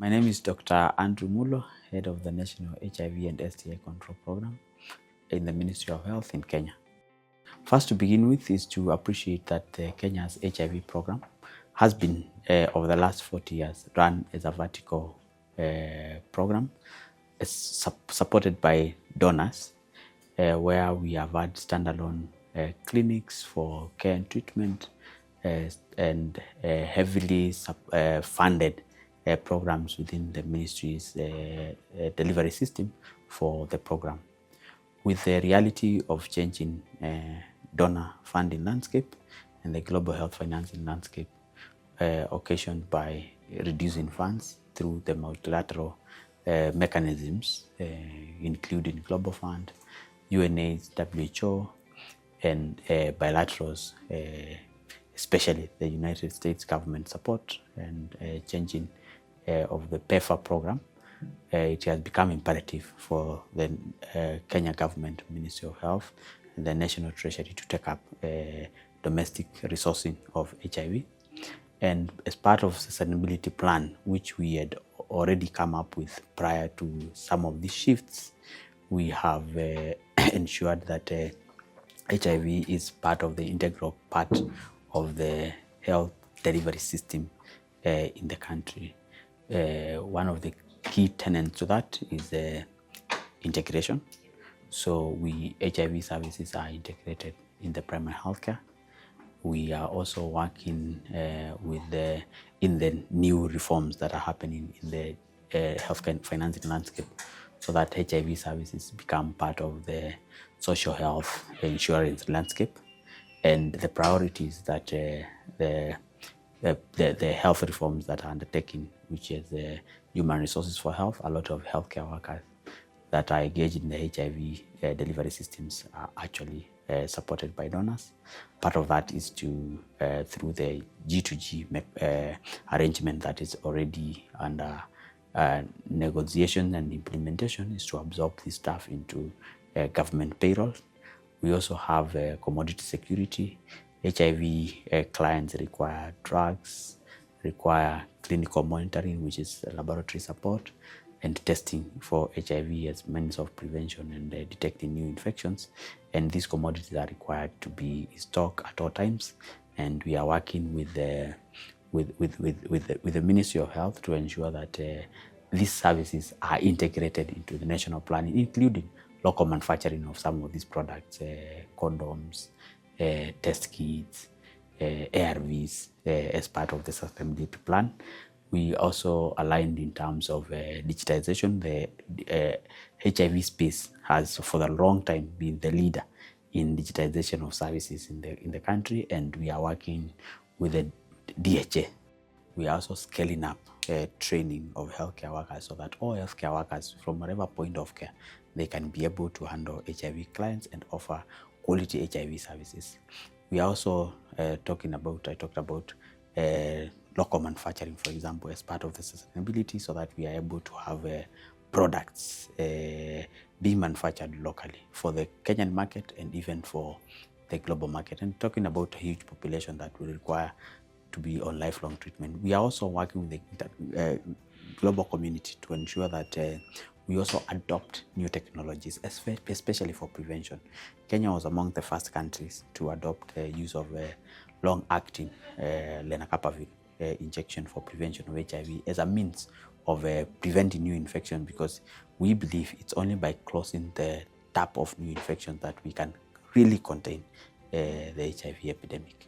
My name is Dr. Andrew Mulwa, Head of the National HIV and STI Control Program in the Ministry of Health in Kenya. First, to begin with, is to appreciate that Kenya's HIV program has been, over the last 40 years, run as a vertical program supported by donors, where we have had standalone clinics for care and treatment and heavily funded programs within the ministry's delivery system for the program. With the reality of changing donor funding landscape and the global health financing landscape occasioned by reducing funds through the multilateral mechanisms, including Global Fund, UNAIDS, WHO, and bilaterals, especially the United States government support and changing of the PEPFAR program, it has become imperative for the Kenya government, Ministry of Health, and the National Treasury to take up domestic resourcing of HIV. And as part of the sustainability plan, which we had already come up with prior to some of these shifts, we have ensured that HIV is part of the integral part of the health delivery system in the country. One of the key tenets to that is integration. So HIV services are integrated in the primary healthcare. We are also working in the new reforms that are happening in the healthcare financing landscape, so that HIV services become part of the social health insurance landscape. And the priorities that the health reforms that are undertaken, which is human resources for health, a lot of healthcare workers that are engaged in the HIV delivery systems are actually supported by donors. Part of that is to through the G2G arrangement that is already under negotiation and implementation, is to absorb this stuff into government payroll. We also have commodity security. HIV clients require drugs, require clinical monitoring, which is laboratory support, and testing for HIV as means of prevention and detecting new infections. And these commodities are required to be in stock at all times. And we are working with the Ministry of Health to ensure that these services are integrated into the national planning, including local manufacturing of some of these products, condoms, test kits, ARVs, as part of the sustainability plan. We also aligned in terms of digitization. The HIV space has for the long time been the leader in digitization of services in the country, and we are working with the DHA. We are also scaling up training of healthcare workers, so that all healthcare workers from whatever point of care, they can be able to handle HIV clients and offer quality HIV services. We are also I talked about local manufacturing, for example, as part of the sustainability, so that we are able to have products being manufactured locally for the Kenyan market and even for the global market. And talking about a huge population that will require to be on lifelong treatment, we are also working with the global community to ensure that we also adopt new technologies, especially for prevention. Kenya was among the first countries to adopt the use of long-acting lenacapavir injection for prevention of HIV as a means of preventing new infection, because we believe it's only by closing the tap of new infections that we can really contain the HIV epidemic.